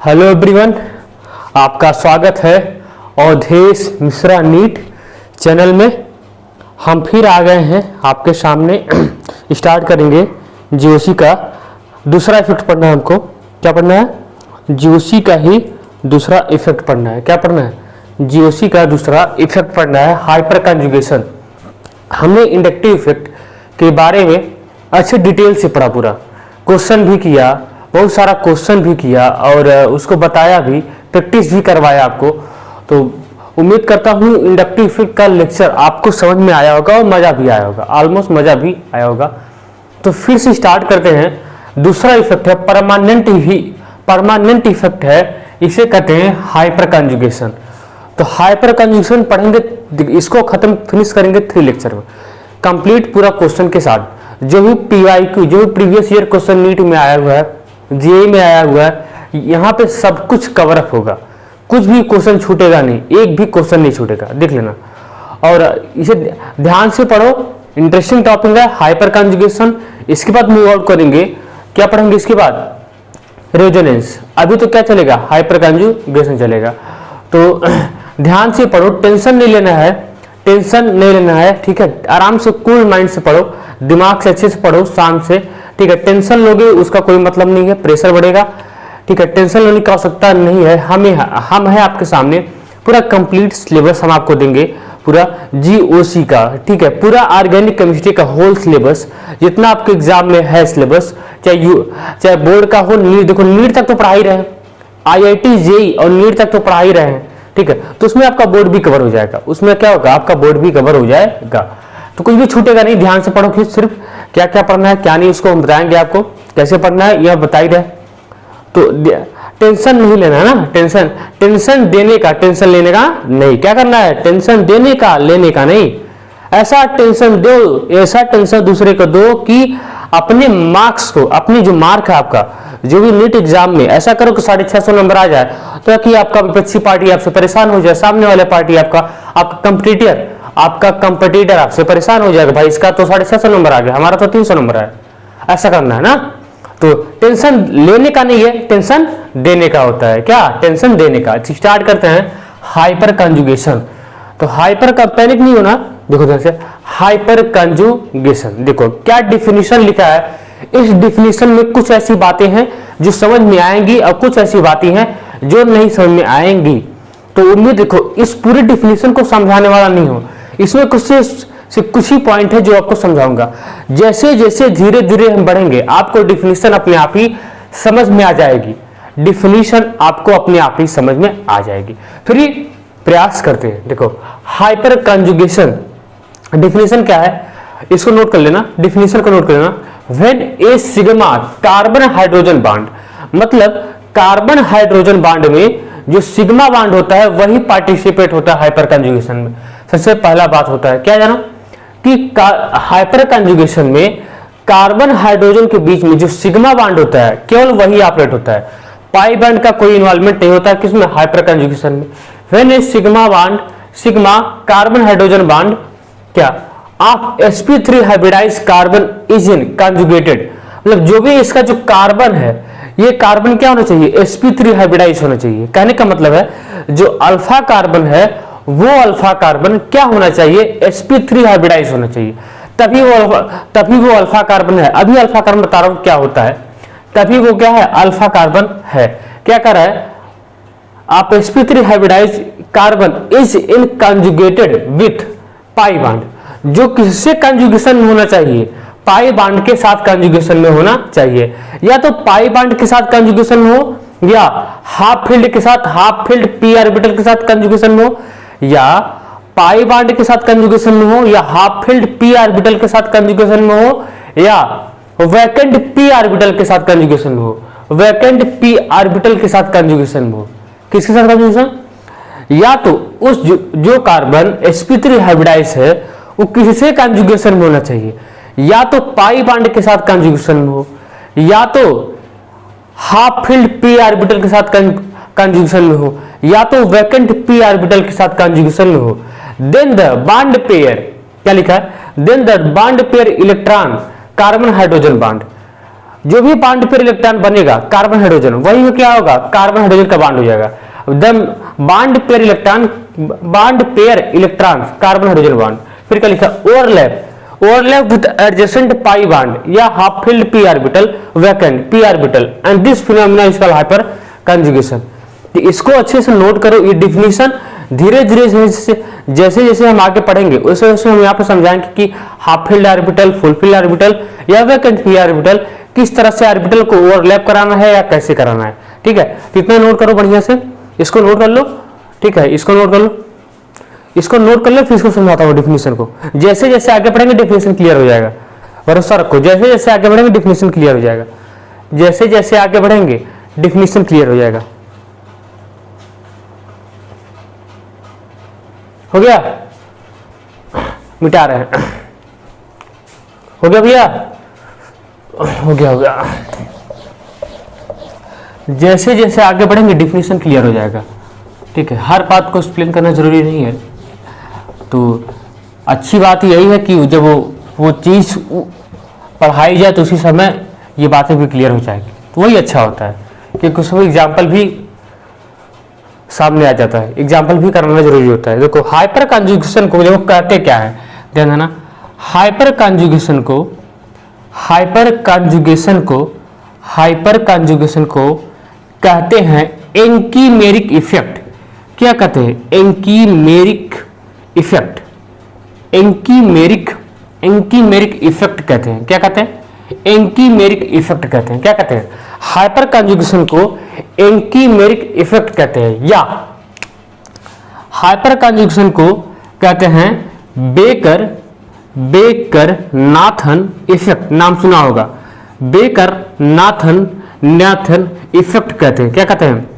Hello everyone, आपका स्वागत है अवधेश मिश्रा नीट चैनल में। हम फिर आ गए हैं आपके सामने। स्टार्ट करेंगे जीओसी का दूसरा इफेक्ट पढ़ना है। हमको क्या पढ़ना है? जीओसी का ही दूसरा इफेक्ट पढ़ना है। क्या पढ़ना है? जीओसी का दूसरा इफेक्ट पढ़ना है, हाइपर कंजुगेशन। हमने इंडक्टिव इफेक्ट के बारे में अच्छे डिटेल से पढ़ा, पूरा क्वेश्चन भी किया, बहुत सारा क्वेश्चन भी किया और उसको बताया भी, प्रैक्टिस भी करवाया आपको। तो उम्मीद करता हूँ इंडक्टिव इफेक्ट का लेक्चर आपको समझ में आया होगा और मज़ा भी आया होगा, ऑलमोस्ट मज़ा भी आया होगा। तो फिर से स्टार्ट करते हैं। दूसरा इफेक्ट है परमानेंट इफेक्ट है, इसे कहते हैं हाइपर कंजुगेशन। तो हाइपर कंजुगेशन पढ़ेंगे, इसको खत्म फिनिश करेंगे 3 लेक्चर में, कंप्लीट पूरा क्वेश्चन के साथ। जो भी PYQ, जो भी प्रीवियस ईयर क्वेश्चन नीट में आया हुआ है, जीए में आया हुआ है, यहाँ पे सब कुछ कवर अप होगा, कुछ भी क्वेश्चन छूटेगा नहीं, एक भी क्वेश्चन नहीं छूटेगा, देख लेना। और इसे ध्यान से पढ़ो, इंटरेस्टिंग टॉपिक है हाइपर कंजुगेशन। इसके बाद मूव आउट करेंगे, क्या पढ़ेंगे इसके बाद? रेजोनेंस। अभी तो क्या चलेगा? हाइपर कंजुगेशन चलेगा। तो ध्यान से पढ़ो, टेंशन नहीं लेना है, ठीक है। आराम से कूल माइंड से पढ़ो, दिमाग से अच्छे से पढ़ो, शांत से, ठीक है। टेंशन लोगे उसका कोई मतलब नहीं है, प्रेशर बढ़ेगा, ठीक है। टेंशन लेने की आवश्यकता नहीं है। हम है आपके सामने, पूरा कंप्लीट सिलेबस हम आपको देंगे, पूरा जीओसी का, ठीक है, पूरा ऑर्गेनिक केमिस्ट्री का होल सिलेबस, जितना आपके एग्जाम में है सिलेबस, चाहे बोर्ड का हो, नीट। देखो नीट तक तो पढ़ा ही रहे, IIT JEE और नीट तक तो पढ़ा ही रहे हैं, ठीक है। तो उसमें आपका बोर्ड भी कवर हो जाएगा, उसमें क्या होगा, आपका बोर्ड भी कवर हो जाएगा, तो कुछ भी छूटेगा नहीं। ध्यान से पढ़ो, फिर सिर्फ क्या क्या पढ़ना है क्या नहीं, उसको हम बताएंगे आपको कैसे पढ़ना है, यह बता ही रहे। तो टेंशन नहीं लेना है ना, टेंशन देने का, टेंशन लेने का नहीं। क्या करना है? टेंशन देने का, लेने का नहीं। ऐसा टेंशन दो, ऐसा टेंशन दूसरे को दो कि अपने मार्क्स को, अपनी जो मार्क है आपका, जो भी नीट एग्जाम में, ऐसा करो कि 650 नंबर आ जाए, तो कि आपका विपक्षी पार्टी आपसे परेशान हो जाए, सामने वाले पार्टी आपका कंपटीटर आपसे परेशान हो जाएगा, भाई इसका तो 650 नंबर आ गया, हमारा तो 300 नंबर है। ऐसा करना है ना। तो टेंशन लेने का नहीं है, टेंशन देने का होता है। क्या? टेंशन देने का। स्टार्ट करते हैं हाइपर कंजुगेशन। तो हाइपर का पैनिक नहीं होना। देखो ध्यान से, हाइपर कंजुगेशन, देखो क्या डिफिनीशन लिखा है। इस डिफिनीशन में कुछ ऐसी बातें हैं जो समझ में आएंगी और कुछ ऐसी बातें हैं जो नहीं समझ में आएंगी। तो उम्मीद, देखो इस पूरी डिफिनीशन को समझाने वाला नहीं हो, इसमें कुछ ही पॉइंट है जो आपको समझाऊंगा। जैसे जैसे धीरे धीरे हम बढ़ेंगे, आपको डिफिनीशन अपने आप ही समझ में आ जाएगी, डिफिनीशन आपको अपने आप ही समझ में आ जाएगी। फिर प्रयास करते हैं। देखो हाइपर कंजुगेशन डिफिनीशन क्या है, इसको नोट कर लेना, डिफिनीशन को नोट कर लेना। When a sigma carbon hydrogen bond, मतलब कार्बन हाइड्रोजन बॉन्ड में जो सिग्मा बॉन्ड होता है वही पार्टिसिपेट होता है हाइपर कंजुगेशन में। सबसे पहला बात होता है क्या जाना कि हाइपर कंजुगेशन में कार्बन हाइड्रोजन के बीच में जो सिग्मा बॉन्ड होता है केवल वही ऑपरेट होता है, पाई बॉन्ड का कोई इन्वॉल्वमेंट नहीं होता है किसमें? हाइपर कंजुगेशन में। When a sigma carbon hydrogen bond क्या of sp3 hybridise carbon is in conjugated, मतलब जो भी इसका जो कार्बन है, ये कार्बन क्या होना चाहिए? sp3 हाइब्रिडाइज होना चाहिए। कहने का मतलब है जो अल्फा कार्बन है वो अल्फा कार्बन क्या होना चाहिए? sp3 हाइब्रिडाइज होना चाहिए, तभी वो अल्फा कार्बन है। अभी अल्फा कार्बन बता रहा हूं क्या होता है, तभी वो क्या है? अल्फा कार्बन है। क्या कर रहा है? आप sp3 hybridise carbon is in conjugated with pi bond, जो किससे कंजुगेशन में होना चाहिए? पाई बॉन्ड के साथ कंजुगेशन में होना चाहिए। या तो पाई बॉन्ड के साथ कंजुगेशन में हो, या हाफ फील्ड के साथ, हाफ फील्ड p ऑर्बिटल के साथ कंजुगेशन में हो, या पाई बॉन्ड के साथ कंजुगेशन में हो, या हाफ फील्ड p ऑर्बिटल के साथ कंजुगेशन में हो, या वैकेंट p ऑर्बिटल के साथ कंजुगेशन में हो, वैकेंट p ऑर्बिटल के साथ कंजुगेशन में हो। किसके साथ कंजुगेशन? या तो उस जो कार्बन sp3 हाइब्रिडाइज है वो किससे कंजुगेशन में होना चाहिए? या तो पाई बॉन्ड के साथ कंजुगेशन में हो, या तो हाफ फील्ड p ऑर्बिटल के साथ कंजुगेशन में हो, या तो वैकेंट p ऑर्बिटल के साथ कंजुगेशन में हो। देन द बॉन्ड पेयर, क्या लिखा है? Then the bond pair electron carbon hydrogen bond, जो भी बॉन्ड पेयर इलेक्ट्रॉन बनेगा कार्बन हाइड्रोजन, वही क्या होगा, कार्बन हाइड्रोजन का बॉन्ड हो जाएगा। Bond pair electron carbon hydrogen bond. फिर क्या लिखा, overlap with adjacent pi bond या half filled p orbital, vacant p orbital, and this phenomena is called hyperconjugation. इसको अच्छे से नोट करो, ये डिफिनीशन धीरे धीरे जैसे जैसे हम आगे पढ़ेंगे वैसे वैसे हम यहाँ पे समझाएंगे कि half filled orbital, full filled orbital या वैकेंट p ऑर्बिटल किस तरह से ऑर्बिटल को ओवरलैप कराना है या कैसे कराना है। ठीक है, तो इतना नोट करो बढ़िया से, इसको नोट कर लो। ठीक है, इसको नोट कर लो, इसको नोट कर लो, फिर इसको समझाता हूँ डिफिनीशन को। जैसे जैसे आगे पढ़ेंगे डिफिनीशन क्लियर हो जाएगा, भरोसा रखो। जैसे जैसे आगे बढ़ेंगे डिफिनीशन क्लियर हो जाएगा, जैसे जैसे आगे बढ़ेंगे डिफिनीशन क्लियर हो जाएगा। हो गया, मिटा रहे हैं, हो गया भैया, हो गया, हो गया। जैसे जैसे आगे बढ़ेंगे डिफिनीशन क्लियर हो जाएगा। ठीक है, हर बात को एक्सप्लेन करना जरूरी नहीं है। तो अच्छी बात यही है कि जब वो चीज पढ़ाई जाए तो उसी समय ये बातें भी क्लियर हो जाएगी, तो वही अच्छा होता है, क्योंकि उसमें एग्जाम्पल भी सामने आ जाता है, एग्जाम्पल भी करना जरूरी होता है। देखो हाइपर कंजुगेशन को देखो कहते क्या है, ध्यान देना। हाइपर कंजुगेशन को कहते हैं एंकीमेरिक इफेक्ट। क्या कहते हैं, एंकीमेरिक इफेक्ट, एंकीमेरिक इफेक्ट कहते हैं। क्या कहते हैं, एंकीमेरिक इफेक्ट कहते हैं। क्या कहते हैं, हाइपर कंजुगेशन को एंकीमेरिक इफेक्ट कहते हैं, या हाइपर कंजुगेशन को कहते हैं बेकर नाथन इफेक्ट। नाम सुना होगा, बेकर नाथन इफेक्ट कहते हैं। क्या कहते हैं,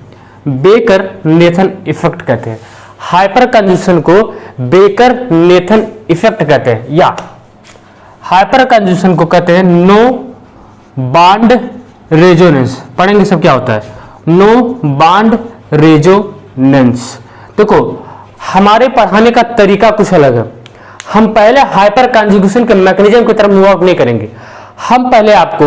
बेकर नेथन इफेक्ट कहते हैं। हाइपर कंजुगेशन को बेकर नेथन इफेक्ट कहते हैं, या हाइपर कंजुगेशन को कहते हैं नो बॉन्ड रेजोनेंस। पढ़ेंगे सब क्या होता है, नो बॉन्ड रेजोनेंस। देखो हमारे पढ़ाने का तरीका कुछ अलग है। हम पहले हाइपर कंजुगेशन के मैकेनिज्म की तरफ मूव आउट नहीं करेंगे। हम पहले आपको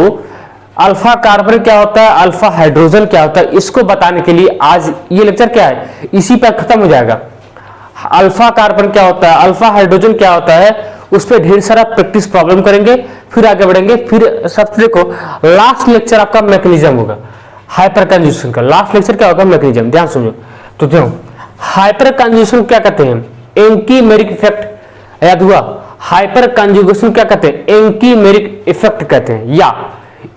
अल्फा कार्बन क्या होता है, अल्फा हाइड्रोजन क्या होता है, इसको बताने के लिए आज ये लेक्चर क्या है, इसी पर खत्म हो जाएगा। अल्फा कार्बन क्या होता है, अल्फा हाइड्रोजन क्या होता है, उस पर ढेर सारा प्रैक्टिस प्रॉब्लम करेंगे, फिर आगे बढ़ेंगे। फिर सबसे देखो लास्ट लेक्चर आपका मैकेनिज्म होगा हाइपर कंजुगेशन का। लास्ट लेक्चर क्या होगा, मैकेनिज्म। ध्यान सुनो तो देखो हाइपर कंजुगेशन क्या कहते हैं, एंकीमेरिक इफेक्ट। याद हुआ, हाइपर कंजुगेशन क्या कहते हैं, एंकीमेरिक इफेक्ट कहते हैं, या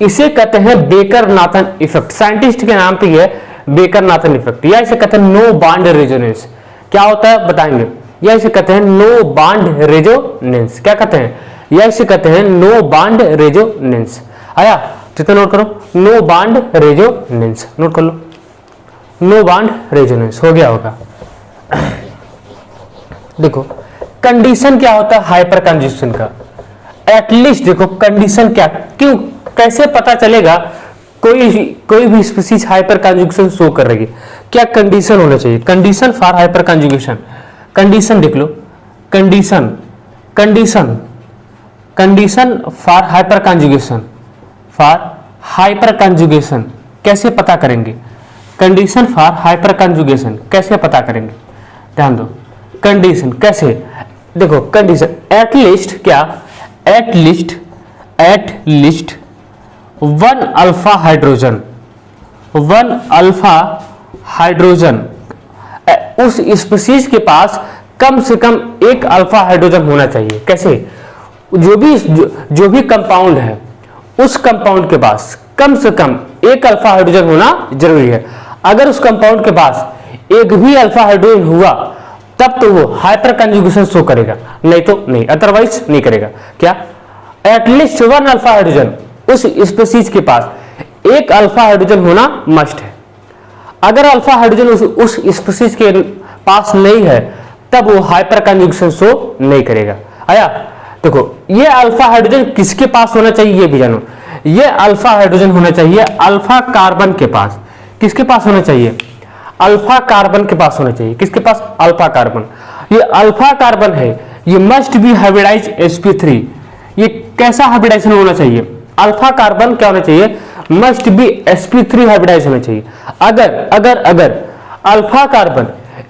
इसे कहते हैं बेकर नाथन इफेक्ट। साइंटिस्ट के नाम पे है बेकर नाथन इफेक्ट, या इसे कहते हैं नो बॉन्ड रेजोनेंस। क्या होता है बताएंगे, या इसे कहते हैं नो बॉन्ड रेजोनेंस। क्या कहते हैं, या इसे कहते हैं नो बॉन्ड रेजोनेंस। आया, जितना नोट करो, नो बॉन्ड रेजोनेंस, नोट कर लो, नो बॉन्ड रेजोनेंस हो गया होगा। देखो कंडीशन क्या होता है हाइपर कंजुगेशन का, एटलीस्ट देखो कंडीशन क्या, क्यों, कैसे पता चलेगा कोई भी स्पीशीज हाइपर कंजुगेशन शो कर रही है, क्या कंडीशन होना चाहिए। Condition for hyper conjugation, condition देख लो, कंडीशन फॉर हाइपर कंजुगेशन कैसे पता करेंगे, कंडीशन फॉर हाइपर कंजुगेशन कैसे पता करेंगे, ध्यान दो। कंडीशन कैसे, देखो कंडीशन एटलीस्ट क्या, एटलीस्ट वन अल्फा हाइड्रोजन उस स्पीशीज के पास कम से कम एक अल्फा हाइड्रोजन होना चाहिए। कैसे, जो भी कंपाउंड है उस कंपाउंड के पास कम से कम एक अल्फा हाइड्रोजन होना जरूरी है। अगर उस कंपाउंड के पास एक भी अल्फा हाइड्रोजन हुआ तब तो वो हाइपर कंजुगेशन शो करेगा, नहीं तो नहीं, अदरवाइज नहीं करेगा। क्या, एटलीस्ट वन अल्फा हाइड्रोजन, उस स्पीशीज के पास एक अल्फा हाइड्रोजन होना मस्ट है। अगर अल्फा हाइड्रोजन उस स्पीशीज के पास नहीं है तब वो हाइपर कंजुगेशन शो नहीं करेगा। आया, देखो ये अल्फा हाइड्रोजन किसके पास होना चाहिए ये भी जानो, ये अल्फा हाइड्रोजन होना चाहिए अल्फा कार्बन के पास। किसके पास होना चाहिए, अल्फा कार्बन के पास होना चाहिए। किसके पास, अल्फा कार्बन। ये अल्फा कार्बन है, ये मस्ट बी हाइब्रिडाइज sp3। ये कैसा हाइब्रिडाइजेशन होना चाहिए, अल्फा कार्बन क्या होना चाहिए, मस्ट बी sp3 हाइब्रिडाइज होना चाहिए। अगर अगर अगर अल्फा कार्बन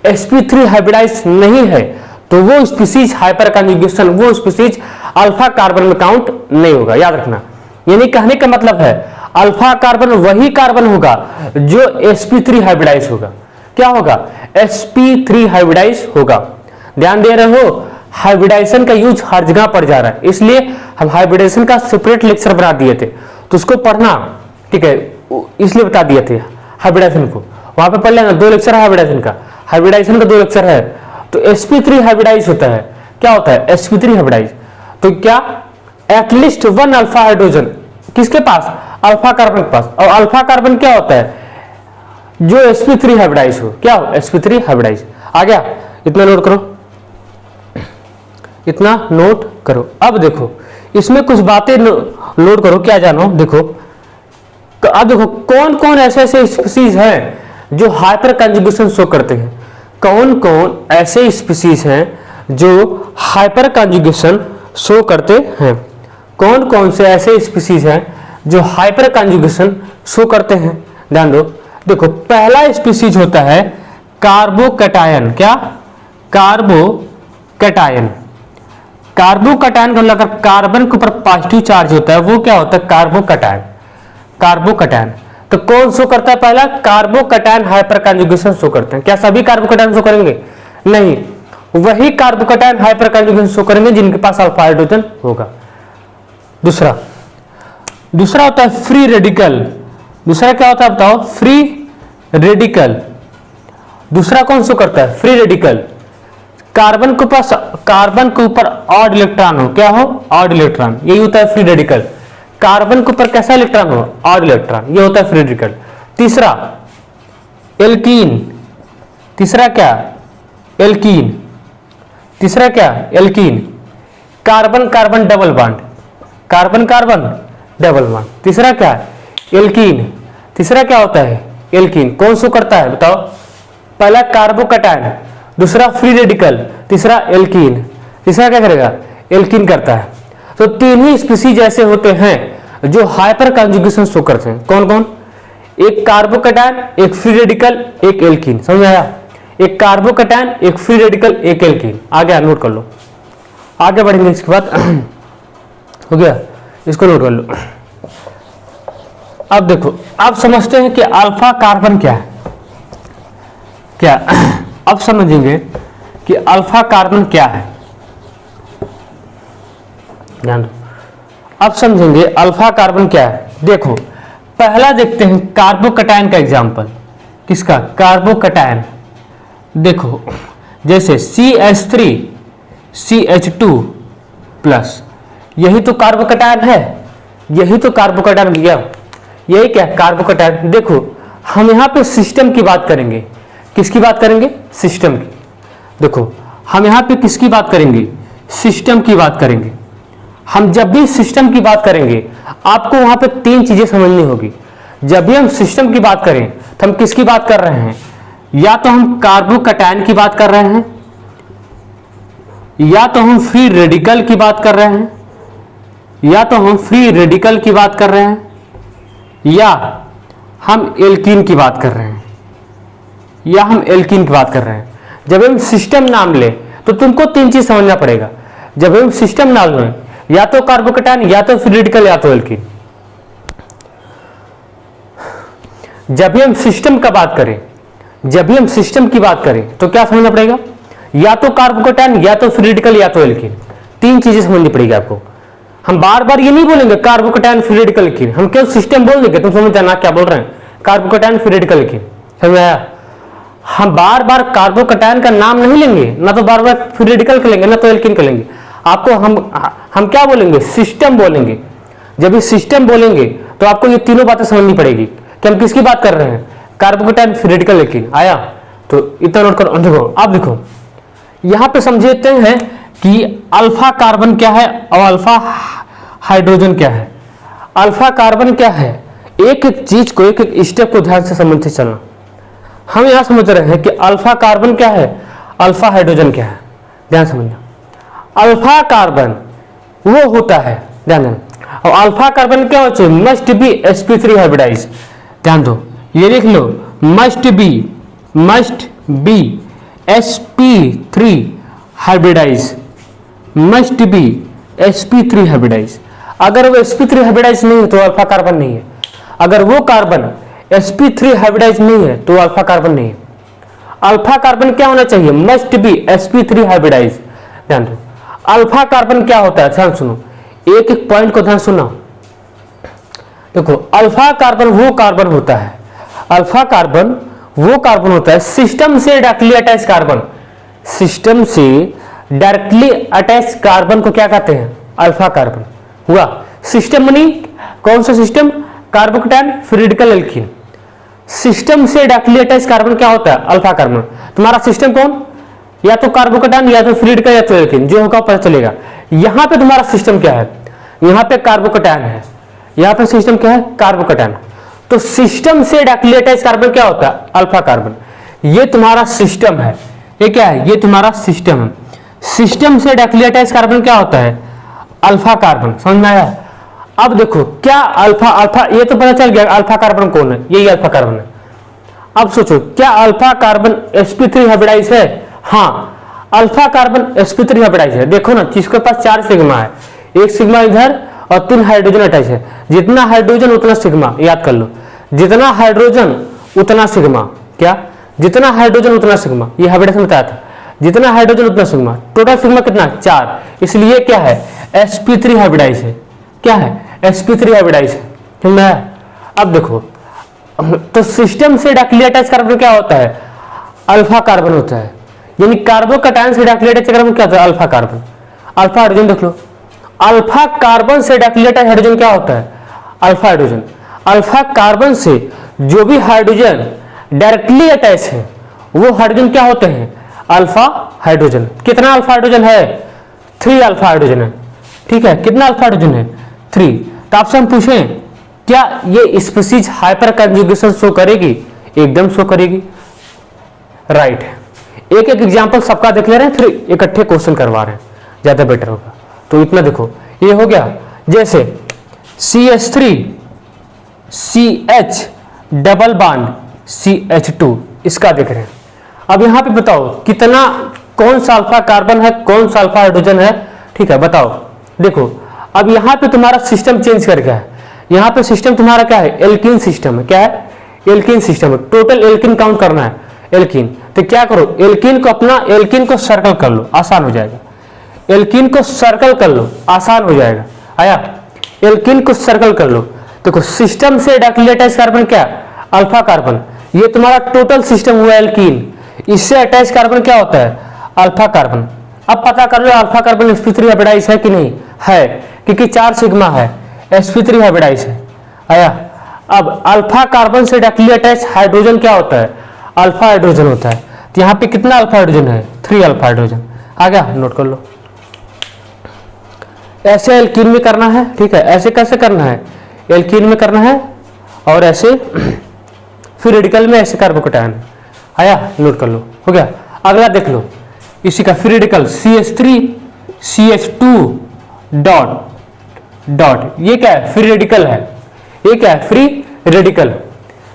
sp3 हाइब्रिडाइज नहीं है तो वो स्पीसीज हाइपर कॉन्जुगेशन, वो स्पीसीज अल्फा कार्बन में काउंट नहीं होगा, याद रखना। यानी कहने का मतलब है अल्फा कार्बन वही कार्बन होगा जो sp3 हाइब्रिडाइज होगा। क्या होगा, sp3 हाइब्रिडाइज होगा। ध्यान दे रहे हो, हाइब्रिडाइजेशन का यूज हर जगह पड़ जा रहा है, इसलिए हम हाइब्रिडाइजेशन का सेपरेट लेक्चर बना दिए थे, तो उसको पढ़ना, ठीक है, इसलिए बता दिए थे हाइब्रिडाइजेशन को। वहां पे पढ़ लेना, 2 लेक्चर है हाइब्रिडाइजेशन का, हाइब्रिडाइजेशन का 2 लेक्चर है। तो sp3 हाइब्रिडाइज होता है, क्या होता है sp3 हाइब्रिडाइज, तो क्या एटलीस्ट 1 अल्फा हाइड्रोजन किसके पास, अल्फा कार्बन के पास। और अल्फा कार्बन क्या होता है, जो sp3 हाइब्रिडाइज हो, क्या हो sp3 हाइब्रिडाइज। आ गया, इतना नोट करो, इतना नोट करो। अब देखो इसमें कुछ बातें नोट करो, क्या जानो, देखो अब देखो कौन कौन ऐसे ऐसे स्पीसीज हैं जो हाइपर कंजुगेशन शो करते हैं, कौन कौन ऐसे स्पीसीज हैं जो हाइपर कंजुगेशन शो करते हैं, कौन कौन से ऐसे स्पीसीज हैं जो हाइपर कंजुगेशन शो करते हैं। ध्यान दो, देखो पहला स्पीसीज होता है कार्बोकैटायन, क्या, कार्बोकैटायन। कार्बोकैटायन का मतलब कार्बन के ऊपर पॉजिटिव चार्ज होता है वो क्या होता है, कार्बोकैटायन। कार्बोकैटायन तो कौन शो करता है, पहला कार्बोकैटायन हाइपर कंजुगेशन शो करते हैं। क्या सभी कार्बोकैटायन शो करेंगे, नहीं, वही कार्बोकैटायन हाइपर कंजुगेशन शो करेंगे जिनके पास अल्फा हाइड्रोजन होगा। दूसरा होता है फ्री रेडिकल। दूसरा क्या होता है बताओ, फ्री रेडिकल। दूसरा कौन शो करता है, फ्री रेडिकल। कार्बन के ऊपर ऑड इलेक्ट्रॉन हो, क्या हो, ऑड इलेक्ट्रॉन, यही होता है फ्री रेडिकल। कार्बन के ऊपर कैसा इलेक्ट्रॉन हो, ऑड इलेक्ट्रॉन, ये होता है फ्री रेडिकल। तीसरा एल्कीन। तीसरा क्या, एल्कीन। तीसरा क्या, alkene. Carbon carbon double bond, carbon carbon double bond. तीसरा क्या, एल्कीन। तीसरा क्या होता है, एल्कीन। कौन शो करता है बताओ, पहला कार्बोकैटायन, दूसरा फ्री रेडिकल, तीसरा एल्कीन। तीसरा क्या करेगा, एल्कीन करता है। तो 3 ही स्पीसीज ऐसे होते हैं जो हाइपर कंजुगेशन शो करते हैं। कौन कौन, एक कार्बोकैटायन, एक फ्री रेडिकल, एक एल्कीन। समझ आया, एक कार्बोकैटायन, एक फ्री रेडिकल, एक एल्कीन। आ गया, नोट कर लो, आगे बढ़ेंगे इसके बाद। हो गया, इसको नोट कर लो। अब देखो, अब समझते हैं कि अल्फा कार्बन क्या है, क्या अब समझेंगे कि अल्फा कार्बन क्या है। ध्यान दो, अब समझेंगे अल्फा कार्बन क्या है। देखो पहला देखते हैं कार्बोकैटायन का एग्जांपल, किसका, कार्बोकैटायन। देखो जैसे CH3 CH2 प्लस, यही तो कार्बोकैटायन है, यही तो कार्बोकैटायन गया, यही क्या, कार्बोकैटायन। देखो हम यहाँ पे सिस्टम की बात करेंगे, किसकी बात करेंगे, सिस्टम की। देखो हम यहाँ पे किसकी बात करेंगे, सिस्टम की बात करेंगे। हम जब भी सिस्टम की बात करेंगे आपको वहां पे 3 चीजें समझनी होगी। जब भी हम सिस्टम की बात करें तो हम किसकी बात कर रहे हैं, या तो हम कार्बोकैटायन की बात कर रहे हैं, या तो हम फ्री रेडिकल की बात कर रहे हैं, या तो हम फ्री रेडिकल की बात कर रहे हैं, या हम एल्कीन की बात कर रहे हैं, या हम एल्कीन की बात कर रहे हैं। जब हम सिस्टम नाम ले तो तुमको 3 चीज समझना पड़ेगा। जब हम सिस्टम नाम लें, या तो कार्बोकैटायन, या तो फ्री रेडिकल, या तो एल्कीन। जब भी हम सिस्टम का बात करें, जब भी हम सिस्टम की बात करें तो क्या समझना पड़ेगा, या तो कार्बोकैटायन, या तो फ्री रेडिकल, या तो एल्कीन। 3 चीजें समझनी पड़ेगी आपको। हम बार बार ये नहीं बोलेंगे कार्बोकैटायन फ्री रेडिकल एल्कीन, हम केवल सिस्टम बोल देंगे, तुम समझ जाना क्या बोल रहे हैं, कार्बोकैटायन फ्री रेडिकल एल्कीन। समझ आया, हम बार बार कार्बोकैटायन का नाम नहीं लेंगे, ना तो बार बार फ्री रेडिकल का लेंगे, ना तो एल्कीन का लेंगे। आपको हम क्या बोलेंगे, सिस्टम बोलेंगे। जब ये सिस्टम बोलेंगे तो आपको ये तीनों बातें समझनी पड़ेगी कि हम किसकी बात कर रहे हैं, कार्बोकैटायन फ्री रेडिकल एल्कीन। आया, तो इतना नोट करो। देखो अब देखो यहां पे समझते हैं कि अल्फा कार्बन क्या है और अल्फा हाइड्रोजन क्या है। अल्फा कार्बन क्या है, एक एक चीज को, एक एक स्टेप को ध्यान से समझते चलना। हम यहां समझ रहे हैं कि अल्फा कार्बन क्या है, अल्फा हाइड्रोजन क्या है। ध्यान समझना, अल्फा कार्बन वो होता है, ध्यान देना, और अल्फा कार्बन क्या हो चाहिए, मस्ट बी sp3 हाइब्रिडाइज। ध्यान दो, ये लिख लो, must be sp3 hybridise, must be sp3 hybridise. अगर वो sp3 हाइब्रिडाइज नहीं है तो अल्फा कार्बन नहीं है। अगर वो कार्बन sp3 हाइब्रिडाइज नहीं है तो अल्फा कार्बन नहीं है। अल्फा कार्बन क्या होना चाहिए, मस्ट बी sp3 हाइब्रिडाइज। ध्यान दो, अल्फा कार्बन क्या होता है, ध्यान सुनो, एक एक पॉइंट को ध्यान सुनो। देखो, अल्फा कार्बन वो कार्बन होता है, अल्फा कार्बन वो कार्बन होता है सिस्टम से डायरेक्टली अटैच कार्बन। सिस्टम से डायरेक्टली अटैच कार्बन को क्या कहते हैं, अल्फा कार्बन हुआ। सिस्टम मनी कौन सा सिस्टम, कार्बोकेटायन फिर रेडिकल एल्कीन। सिस्टम से डायरेक्टली अटैच कार्बन क्या होता है, अल्फा कार्बन। तुम्हारा सिस्टम कौन, या तो कार्बोकेटायन या तो फिर रेडिकल या तो एल्कीन, जो होगा पता चलेगा। यहां पे तुम्हारा सिस्टम क्या है, यहां पे कार्बोकेटायन है, यहां पे सिस्टम क्या है, कार्बोकेटायन। तो सिस्टम से डायरेक्टली अटैच कार्बन क्या होता है, अल्फा कार्बन। ये तुम्हारा सिस्टम है, ये क्या है, ये तुम्हारा सिस्टम है। सिस्टम से डायरेक्टली अटैच कार्बन क्या होता है, अल्फा कार्बन। समझ में आया। अब देखो क्या अल्फा अल्फा, ये तो पता चल गया अल्फा कार्बन कौन है, यही अल्फा कार्बन है। अब सोचो क्या अल्फा कार्बन sp3 हाइब्रिडाइज है, हाँ अल्फा कार्बन sp3 हाइब्रिडाइज है। देखो ना, जिसके पास 4 सिग्मा है, एक सिग्मा इधर और 3 हाइड्रोजन अटैच है। जितना हाइड्रोजन उतना सिग्मा, याद कर लो, जितना हाइड्रोजन उतना सिग्मा। क्या, जितना हाइड्रोजन उतना सिग्मा, ये हाइब्रिडाइजेशन बताया था, जितना हाइड्रोजन उतना सिग्मा। टोटल सिग्मा कितना, 4, इसलिए क्या है, sp3 हाइब्रिडाइज है। क्या है, sp3 हाइब्रिडाइज है। ठीक है। अब देखो, तो सिस्टम से डायरेक्टली अटैच कार्बन क्या होता है, अल्फा कार्बन होता है। यानी कार्बोकेटायन से डायरेक्टली अटैच कार्बन क्या होता है, अल्फा कार्बन। अल्फा हाइड्रोजन देख लो, अल्फा कार्बन से डायरेक्टली अटैच हाइड्रोजन क्या होता है, अल्फा हाइड्रोजन। अल्फा कार्बन से जो भी हाइड्रोजन डायरेक्टली अटैच है वो हाइड्रोजन क्या होते हैं, अल्फा हाइड्रोजन। कितना अल्फा हाइड्रोजन है, 3 अल्फा हाइड्रोजन है। ठीक है, कितना अल्फा हाइड्रोजन है, 3। तो आपसे हम पूछें क्या ये स्पीशीज हाइपर कंजुगेशन शो करेगी, एकदम शो करेगी, राइट है। एक एक एग्जांपल सबका देख ले रहे हैं, फिर इकट्ठे क्वेश्चन करवा रहे हैं, ज्यादा बेटर होगा। तो इतना देखो, ये हो गया, जैसे CH3 CH double bond CH2, इसका देख रहे हैं। अब यहां पे बताओ कितना, कौन सा अल्फा कार्बन है, कौन सा अल्फा हाइड्रोजन है। ठीक है, बताओ। देखो अब यहां पे तुम्हारा सिस्टम चेंज कर गया है। यहां पे सिस्टम तुम्हारा क्या है, एल्कीन सिस्टम है। क्या है, एल्कीन सिस्टम है। टोटल एल्कीन काउंट करना है, एल्कीन। तो क्या करो, एल्कीन को अपना, एल्कीन को सर्कल कर लो, आसान हो जाएगा। एल्कीन को सर्कल कर लो, आसान हो जाएगा। आया, एल्कीन को सर्कल कर लो। देखो सिस्टम से डायरेक्टली अटैच कार्बन क्या, अल्फा कार्बन। ये तुम्हारा टोटल सिस्टम हुआ एल्कीन। इससे अटैच कार्बन क्या होता है, अल्फा कार्बन। अब पता कर लो अल्फा कार्बन sp3 हाइब्रिडाइज है कि नहीं है, क्योंकि 4 सिग्मा है, sp3 हाइब्रिडाइज है। आया, अब अल्फा कार्बन से डायरेक्टली अटैच हाइड्रोजन क्या होता है, अल्फा हाइड्रोजन होता है। तो यहाँ पे कितना अल्फा हाइड्रोजन है, 3 अल्फा हाइड्रोजन। आ गया, नोट कर लो। ऐसे एल्कीन में करना है, ठीक है। ऐसे कैसे करना है, एल्कीन में करना है, और ऐसे फिर रेडिकल में ऐसे कार्बोकेटायन। आया, नोट कर लो, हो गया। अगला देख लो, इसी का free radical CH3 CH2 dot dot, ये क्या है, फ्री रेडिकल है। ये क्या है, फ्री रेडिकल।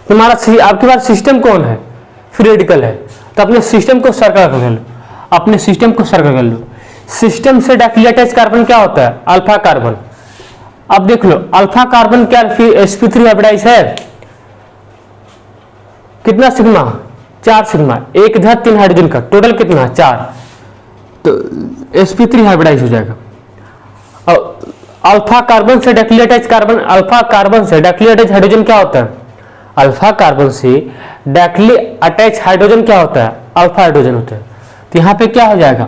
तुम्हारा आपके पास सिस्टम कौन है, फ्री रेडिकल है। तो अपने सिस्टम को सर्कल कर लो, अपने सिस्टम को सर्कल कर लो। सिस्टम से डायरेक्टली अटैच कार्बन क्या होता है, अल्फा कार्बन। अब देख लो अल्फा कार्बन क्या sp3 हाइब्रिडाइज है, कितना सिग्मा, 4 सिग्मा, एक इधर 3 हाइड्रोजन का, टोटल कितना 4। तो sp3 हाइब्रिडाइज हो जाएगा। और अल्फा कार्बन से directly attach carbon, alpha carbon से डायरेक्टली अटैच हाइड्रोजन क्या होता है, अल्फा कार्बन से डायरेक्टली अटैच हाइड्रोजन क्या होता है, अल्फा हाइड्रोजन होता है। तो यहां पे क्या हो जाएगा,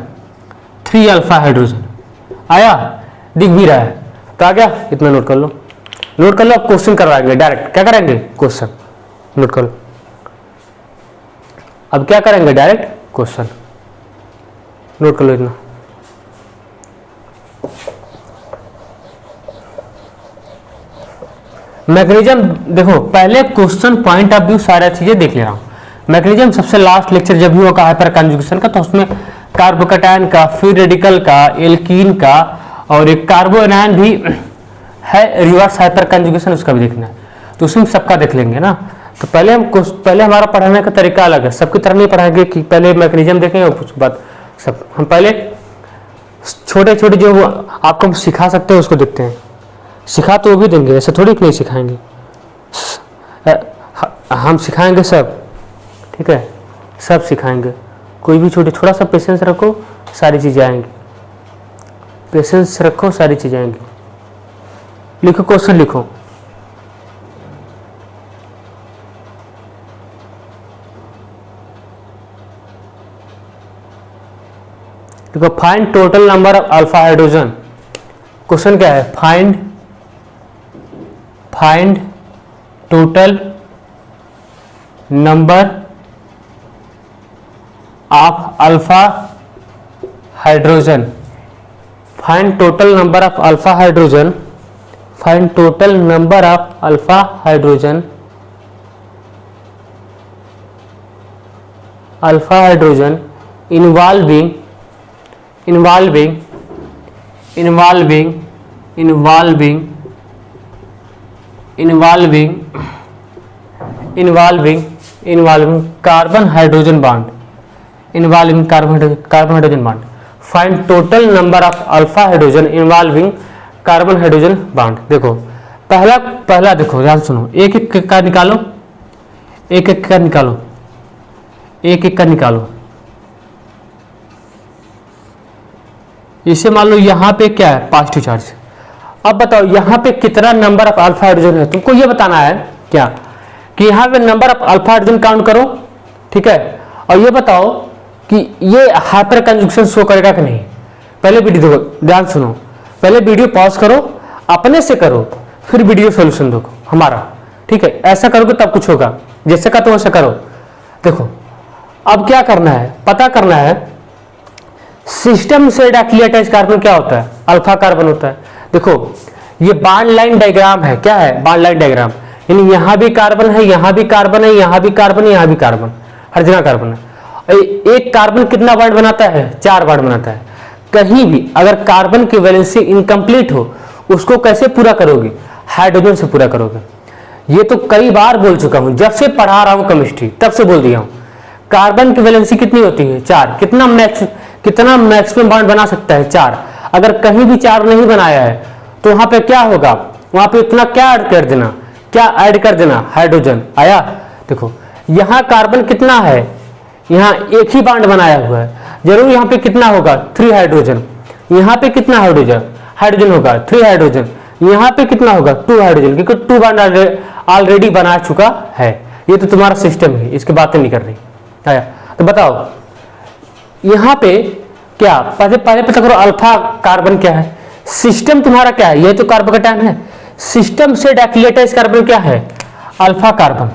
3 अल्फा हाइड्रोजन। आया, दिख भी रहा है। तो आ गया, इतना नोट कर लो, नोट कर लो। अब क्वेश्चन करवाएंगे डायरेक्ट, क्या करेंगे, क्वेश्चन नोट कर लो। अब क्या करेंगे, डायरेक्ट क्वेश्चन, नोट कर लो इतना। मैकेनिज्म देखो, पहले क्वेश्चन पॉइंट ऑफ व्यू सारा चीजें देख ले रहा हूं। मैकेनिज्म सबसे लास्ट लेक्चर जब भी होगा हाइपर कंजुगेशन का, तो उसमें कार्बोकेटायन का, फ्री रेडिकल का, एल्कीन का, और एक कार्बो एनायन भी है रिवर्स हाइपर कंजुगेशन, उसका भी देखना है, तो उसमें सबका देख लेंगे ना। तो पहले हमारा पढ़ाने का तरीका अलग है, सबकी तरह नहीं पढ़ाएंगे कि पहले मैकेनिज्म देखेंगे और उसके बाद सब। हम पहले छोटे छोटे जो आपको हम सिखा सकते हैं उसको देखते हैं। सिखा तो वो भी देंगे, ऐसा थोड़ी कि नहीं सिखाएंगे, हम सिखाएंगे सब, ठीक है, सब सिखाएंगे। कोई भी छोटे, थोड़ा सा पेशेंस रखो, सारी चीज़ें आएंगी। पेशेंस रखो, सारी चीज़ें आएंगी। लिखो, क्वेश्चन लिखो। देखो, find total number of alpha hydrogen. Question क्या है? Find total number of alpha hydrogen. Find total number of alpha hydrogen. Find total number of alpha hydrogen. Alpha hydrogen involving carbon hydrogen bond. Involving carbon hydrogen bond. Find total number of alpha hydrogen involving carbon hydrogen bond. देखो, पहला देखो, ध्यान सुनो, एक एक का निकालो, एक एक का निकालो, एक एक का निकालो। इसे मान लो यहाँ पे क्या है? Positive charge. अब बताओ यहाँ पे कितना नंबर ऑफ अल्फा हाइड्रोजन है, तुमको ये बताना है क्या, कि यहाँ पे number of alpha hydrogen count करो, ठीक है, और ये बताओ कि ये हाइपर कंजुगेशन शो करेगा कि नहीं। पहले वीडियो देखो, ध्यान सुनो, पहले वीडियो पॉज करो, अपने से करो, फिर वीडियो सोल्यूशन देखो हमारा, ठीक है। ऐसा करोगे तब कुछ होगा, जैसे का तो वैसा करो। देखो, अब क्या करना है, पता करना है सिस्टम से डाइक्लियोटाइज कार्बन क्या होता है? अल्फा कार्बन होता है। देखो, ये बॉन्ड लाइन डायग्राम है, क्या है? बॉन्ड लाइन डायग्राम, यानी यहाँ भी कार्बन है, यहाँ भी कार्बन है, यहाँ भी कार्बन है, यहाँ भी कार्बन, हर जगह कार्बन है। एक कार्बन कितना बॉन्ड बनाता है? 4 बॉन्ड बनाता है। कहीं भी अगर कार्बन की वैलेंसी इनकम्प्लीट हो, उसको कैसे पूरा करोगे? हाइड्रोजन से पूरा करोगे। ये तो कई बार बोल चुका हूं, जब से पढ़ा रहा हूं केमिस्ट्री तब से बोल दिया हूं। कार्बन की वैलेंसी कितनी होती है? 4। कितना मैक्सिमम बॉन्ड बना सकता है? 4। अगर कहीं भी 4 नहीं बनाया है तो वहां पे क्या होगा? वहां पे इतना क्या ऐड कर देना? क्या ऐड कर देना? हाइड्रोजन आया। देखो, यहां कार्बन कितना है? यहां एक ही बॉन्ड बनाया हुआ है, जरूर यहां पे कितना होगा? 3 हाइड्रोजन। यहां पे कितना हाइड्रोजन होगा? 3 हाइड्रोजन। यहां पे कितना होगा? 2 हाइड्रोजन, क्योंकि 2 बॉन्ड ऑलरेडी बना चुका है। ये तो तुम्हारा सिस्टम है, इसकी बातें नहीं कर रही। आया, तो बताओ यहां पे क्या, पहले पता करो अल्फा कार्बन क्या है। सिस्टम तुम्हारा क्या है? ये तो कार्बोकेटायन है। सिस्टम से डाइक्लियोटाइज कार्बन क्या है? Alpha carbon.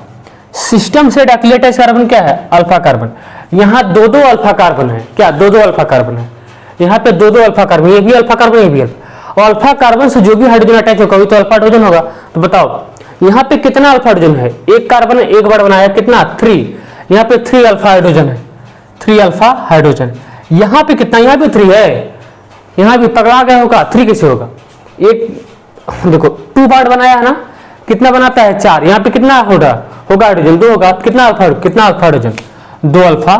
सिस्टम से डाइक्लियोटाइज कार्बन क्या है? Alpha carbon. यहाँ 2-2 अल्फा कार्बन है, क्या 2-2 अल्फा कार्बन है? यहाँ पे 2-2 अल्फा कार्बन, ये भी अल्फा कार्बन, ये भी अल्फा। और अल्फा कार्बन से जो भी हाइड्रोजन अटैच होगा वही तो अल्फा हाइड्रोजन होगा। तो बताओ यहाँ पे कितना अल्फा हाइड्रोजन है? एक कार्बन है, एक बार बनाया, कितना? 3। यहाँ पे 3 अल्फा हाइड्रोजन है, 3 अल्फा हाइड्रोजन। यहाँ पे कितना? यहाँ पे 3 है, यहाँ भी पकड़ा गया होगा। 3 कैसे होगा? एक देखो 2 बार बनाया है ना, कितना बनाता है? 4। यहाँ पे कितना होगा हाइड्रोजन? 2 होगा। कितना अल्फा हाइड्रोजन? 2 alpha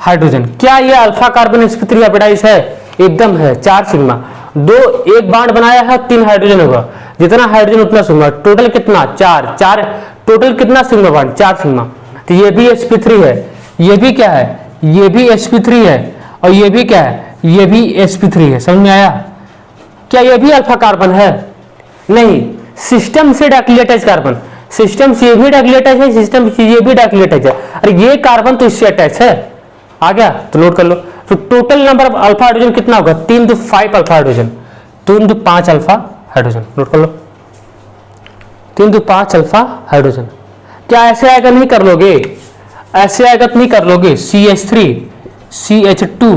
hydrogen. क्या ये अल्फा कार्बन sp3 हाइब्रिडाइज है? एकदम है। 4 सिग्मा। 2 एक बार बनाया है, 3 हाइड्रोजन होगा, जितना हाइड्रोजन उतना सिग्मा। टोटल कितना? 4 टोटल कितना सिग्मा बॉन्ड? 4 सिग्मा। तो ये भी sp3 है, ये भी क्या है? ये भी sp3 है, और ये भी क्या है? ये भी sp3 है। समझ में आया? क्या ये भी अल्फा कार्बन है? नहीं, सिस्टम से डाइक्लियोटाइज कार्बन। सिस्टम से ये भी डाइक्लियोटाइज है, सिस्टम से ये भी डाइक्लियोटाइज है। अरे ये कार्बन तो इससे अटैच है। आ गया? तो नोट कर लो। तो total number of alpha hydrogen कितना होगा? 3 to 5 alpha hydrogen. 3 to 5 alpha hydrogen. Note कर लो, 3 to 5 अल्फा हाइड्रोजन। क्या ऐसे आएगा? नहीं कर लोगे, ऐसे आएगा तो नहीं कर लोगे। CH3 CH2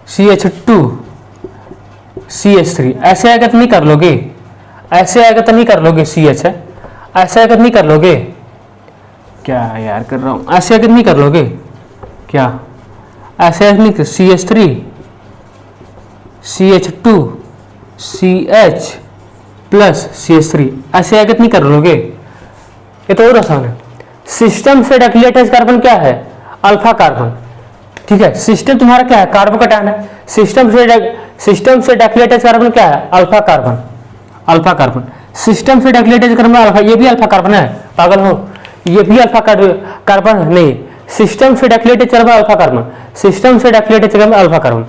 CH2 CH3, ऐसे आएगा तो नहीं कर लोगे, ऐसे आएगा तो नहीं कर लोगे। CH है, ऐसे आएगा तो नहीं कर लोगे। क्या यार कर रहा हूं? ऐसे आएगा तो नहीं कर लोगे क्या? ऐसे आएगा नहीं? CH3 CH2 CH plus CH3, ऐसे आगे नहीं कर लोगे, ये तो और आसान है। सिस्टम से डाइलेटेड कार्बन क्या है? Alpha carbon. ठीक है, सिस्टम तुम्हारा क्या है? कार्बोकैटायन है। सिस्टम से डाइलेटेड कार्बन क्या है? Alpha carbon. Alpha carbon system से डाइलेटेड कार्बन अल्फा, ये भी अल्फा कार्बन है, पागल हो, ये भी अल्फा कार्बन नहीं। सिस्टम से dilated carbon alpha carbon, system से डाइलेटेड कार्बन अल्फा कार्बन।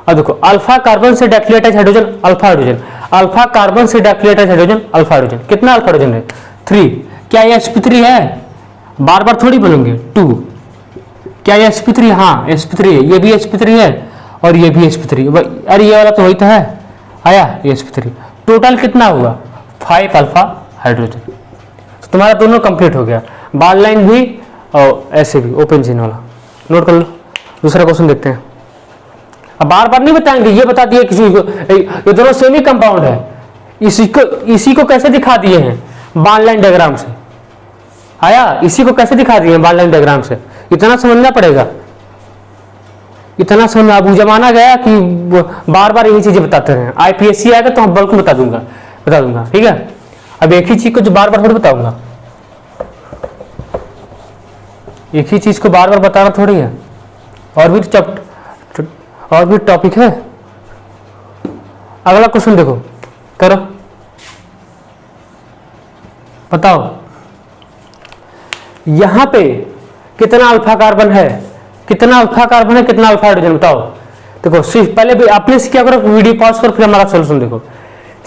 और देखो अल्फा कार्बन से dilated hydrogen alpha hydrogen, alpha carbon से डाइलेटेड हाइड्रोजन अल्फा हाइड्रोजन। कितना अल्फा हाइड्रोजन है? 3। क्या ये sp3 है? बार बार थोड़ी बोलेंगे 2। क्या ये sp3? हाँ sp3 है, ये भी sp3 है और ये भी sp3। अरे ये वाला तो वही तो है, आया ये sp3। टोटल कितना हुआ? 5 अल्फा हाइड्रोजन। तो तुम्हारा दोनों कंप्लीट हो गया, बाल लाइन भी और ऐसे भी ओपन चेन वाला। नोट कर लो। दूसरा क्वेश्चन देखते हैं। अब बार बार नहीं बताएंगे, ये बता दिए किसी को ये दोनों सेमी कंपाउंड है। इसी को कैसे दिखा दिए हैं? बाल लाइन डायग्राम से। आया, इसी को कैसे दिखा दिए हैं? बाल लाइन डायग्राम से। इतना समझना पड़ेगा, इतना समझना। अब जमाना गया कि बार बार यही चीजें बताते हैं। IPSC आएगा तो हम बल्क बता दूंगा, ठीक है। अब एक ही चीज को जो बार बार थोड़ी बताऊंगा, एक ही चीज को बार बार बताना थोड़ी है। और भी टॉपिक है। अगला क्वेश्चन देखो, करो, बताओ यहां पे कितना अल्फा कार्बन है, कितना अल्फा कार्बन है, कितना अल्फा हाइड्रोजन, बताओ। देखो सिर्फ पहले भी आपने क्या करो, वीडियो पॉज कर फिर हमारा सोल्यूशन देखो।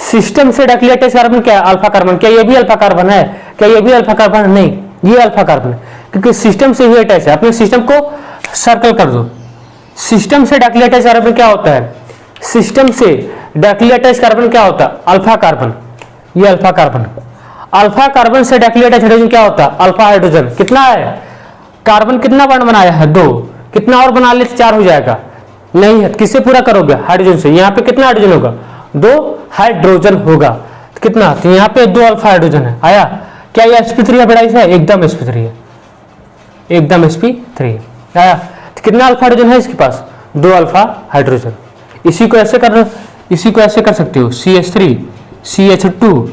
सिस्टम से डाइलेटेड कार्बन क्या है? Alpha carbon. क्या ये भी अल्फा कार्बन है? क्या ये भी अल्फा कार्बन है? नहीं, ये अल्फा कार्बन है, क्योंकि सिस्टम से ही अटैच है। अपने सिस्टम को सर्कल कर दो। सिस्टम से डाइलेटेड कार्बन क्या होता है? सिस्टम से डाइलेटेड कार्बन क्या होता है? Alpha carbon. ये अल्फा कार्बन। अल्फा कार्बन से डाइलेटेड हाइड्रोजन क्या होता है? Alpha hydrogen. कितना है? कार्बन कितना बॉन्ड बनाया है? 2। कितना और बना ले तो 4 हो जाएगा। नहीं है, किससे पूरा करोगे? हाइड्रोजन से। यहाँ पे कितना हाइड्रोजन होगा? 2 हाइड्रोजन होगा। तो कितना? तो यहाँ पे 2 अल्फा हाइड्रोजन है। आया? क्या ये sp3 है? बड़ा है, एकदम sp3 है, एकदम sp3 है। आया? तो कितना अल्फा हाइड्रोजन है इसके पास? 2 अल्फा हाइड्रोजन। इसी को ऐसे कर सकते हो, CH3 CH2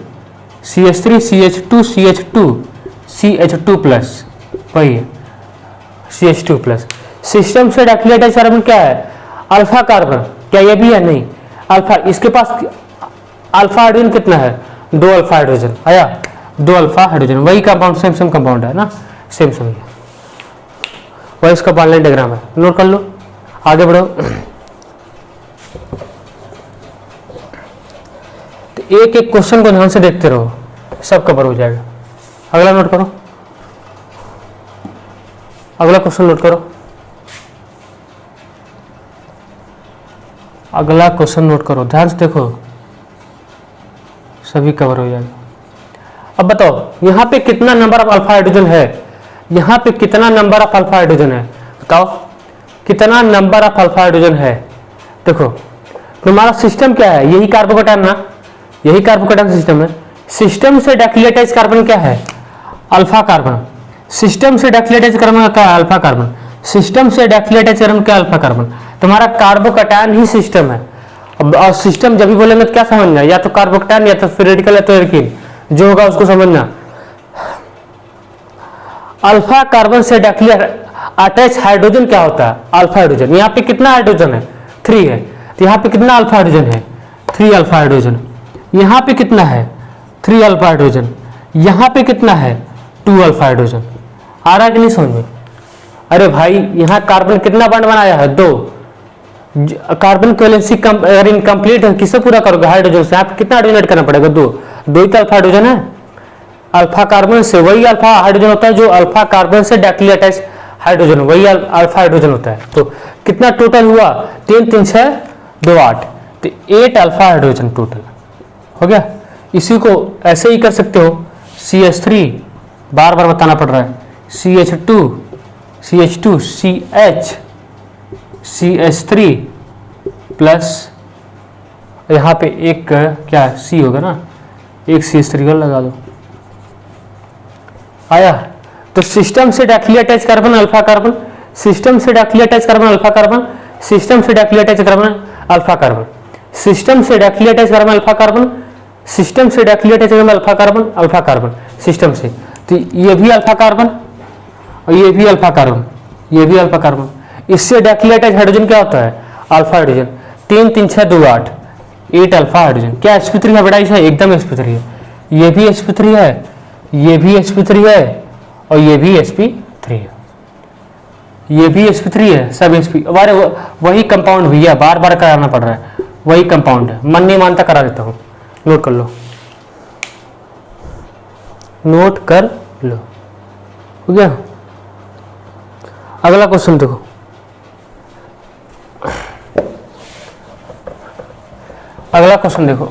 CH3 CH2 CH2 CH2 plus, वही है CH2 प्लस। सिस्टम से डाइलेटेड कार्बन क्या है? Alpha carbon. क्या ये भी है? नहीं, अल्फा। इसके पास अल्फा हाइड्रोजन कितना है? 2 अल्फा हाइड्रोजन। आया? 2 अल्फा हाइड्रोजन। वही कंपाउंड, सेम कंपाउंड है ना, सेम ही है। वही इसका बाल लाइन डायग्राम है, नोट कर लो। आगे बढ़ो। तो एक एक क्वेश्चन को ध्यान से देखते रहो, सब कवर हो जाएगा। अगला नोट करो, अगला क्वेश्चन नोट करो, अगला क्वेश्चन नोट करो, ध्यान से देखो, सभी कवर हो जाएगा। अब बताओ यहाँ पे कितना नंबर ऑफ अल्फा हाइड्रोजन है? यहाँ पे कितना नंबर ऑफ अल्फा हाइड्रोजन है? बताओ कितना नंबर ऑफ अल्फा हाइड्रोजन है? देखो तुम्हारा सिस्टम क्या है? यही कार्बोकैटायन ना, यही कार्बोकैटायन सिस्टम है। सिस्टम से डाइलेटेड कार्बन क्या है? Alpha carbon. सिस्टम से डाइलेटेड कार्बन क्या है? Alpha carbon. सिस्टम से डाइलेटेड कार्बन क्या? Alpha carbon. तुम्हारा कार्बोकैटायन ही सिस्टम है। और सिस्टम जब भी बोलेंगे तो क्या समझना? या तो कार्बोकैटायन या तो फिर रेडिकल या तो एल्कीन, जो होगा उसको समझना। अल्फा कार्बन से डाइलेटेड अटैच हाइड्रोजन क्या होता है? Alpha hydrogen. यहाँ पे कितना हाइड्रोजन है? 3 है। तो यहाँ पे कितना अल्फा हाइड्रोजन है? 3 अल्फा हाइड्रोजन। यहाँ पे कितना है? 3 अल्फा हाइड्रोजन। यहाँ पे कितना है? 2 अल्फा हाइड्रोजन। आ रहा है कि नहीं समझ में? अरे भाई यहाँ कार्बन कितना बॉन्ड बनाया है? 2। कार्बन की वैलेंसी अगर इनकम्प्लीट है, किससे पूरा करोगे? हाइड्रोजन से। आप कितना हाइड्रोजन ऐड करना पड़ेगा? 2 ही तो अल्फा हाइड्रोजन है। अल्फा कार्बन से वही अल्फा हाइड्रोजन होता है जो अल्फा कार्बन से डायरेक्टली अटैच हाइड्रोजन, वही अल्फा हाइड्रोजन होता है। तो कितना टोटल हुआ? 3 3 6 2 8, तो 8 अल्फा हाइड्रोजन टोटल हो गया। इसी को ऐसे ही कर सकते हो, CH3 बार बार बताना पड़ रहा है, CH2 CH3 प्लस यहाँ पे एक क्या C होगा ना, एक CH3 लगा दो। आया? तो सिस्टम से directly attach carbon alpha carbon, system से directly attach carbon alpha carbon, system से directly attach carbon alpha carbon. System से directly attach carbon alpha carbon, system से directly attach carbon alpha carbon system से, तो ये भी alpha carbon और ये भी अल्फा कार्बन, ये भी अल्फा कार्बन। इससे डायरेक्टली अटैच हाइड्रोजन क्या होता है? Alpha hydrogen. 3 3 6 2 8, 8 alpha hydrogen. क्या sp3 है बेटा? इसे एकदम sp3 है। ये भी sp3 है, ये भी sp3 है और ये भी sp3 है, ये भी sp3 है, सब sp। अरे वही कंपाउंड भैया, बार बार कराना पड़ रहा है, वही कंपाउंड है। मन नहीं मानता करा देता हूं, नोट कर लो, नोट कर लो, हो गया। अगला क्वेश्चन देखो, अगला क्वेश्चन देखो,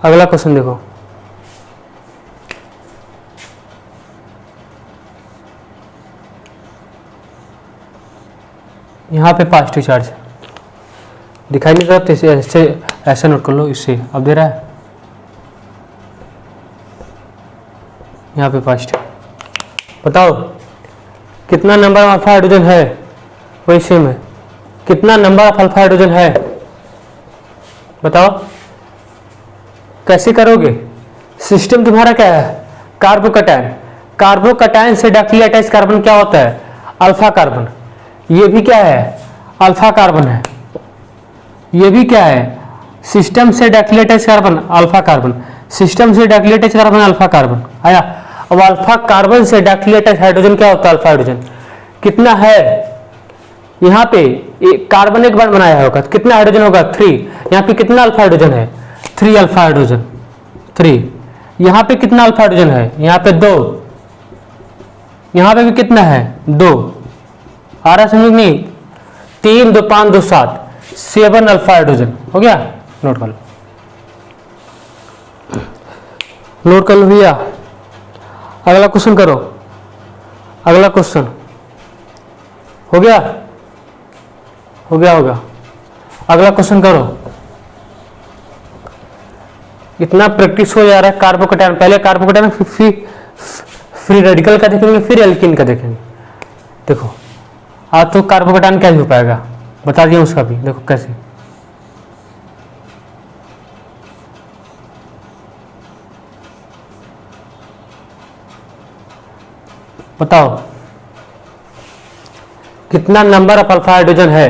अगला क्वेश्चन देखो, यहाँ पे पॉजिटिव चार्ज है, दिखाई नहीं देता, ऐसे ऐसे नोट कर लो, इससे अब दे रहा है, यहाँ पे पॉजिटिव। बताओ कितना नंबर ऑफ अल्फा हाइड्रोजन है? वही सेम है, कितना नंबर ऑफ अल्फा हाइड्रोजन है? बताओ कैसे करोगे? सिस्टम तुम्हारा क्या है? कार्बोकैटायन। कार्बोकैटायन से डायरेक्टली अटैच कार्बन क्या होता है? Alpha carbon. ये भी क्या है? अल्फा कार्बन है। ये भी क्या है? सिस्टम से directly attach carbon alpha carbon, system से directly attach carbon alpha carbon आया। अब अल्फा कार्बन से डायरेक्टली अटैच हाइड्रोजन क्या होता है? Alpha hydrogen. कितना है यहाँ पे? कार्बन एक बार बनाया होगा, कितना हाइड्रोजन होगा? 3। यहाँ पे कितना अल्फा हाइड्रोजन है? 3 अल्फा हाइड्रोजन, 3। यहाँ पे कितना अल्फा हाइड्रोजन है? यहाँ पे 2। यहाँ पे भी कितना है? 2। आ रहा समझ नहीं? 3 2 5 2 7, 7 अल्फा हाइड्रोजन हो गया। नोट कर लो, नोट कर लो भैया। अगला क्वेश्चन करो, अगला क्वेश्चन हो गया, हो गया होगा। अगला क्वेश्चन करो। इतना प्रैक्टिस हो जा रहा है कार्बोकैटायन, पहले कार्बोकैटायन फ्री रेडिकल का देखेंगे, फिर एल्कीन का देखेंगे। देखो आज तो कार्बोकैटायन कैसे हो पाएगा, बता दिया उसका भी, देखो कैसे। बताओ कितना नंबर ऑफ अल्फा हाइड्रोजन है?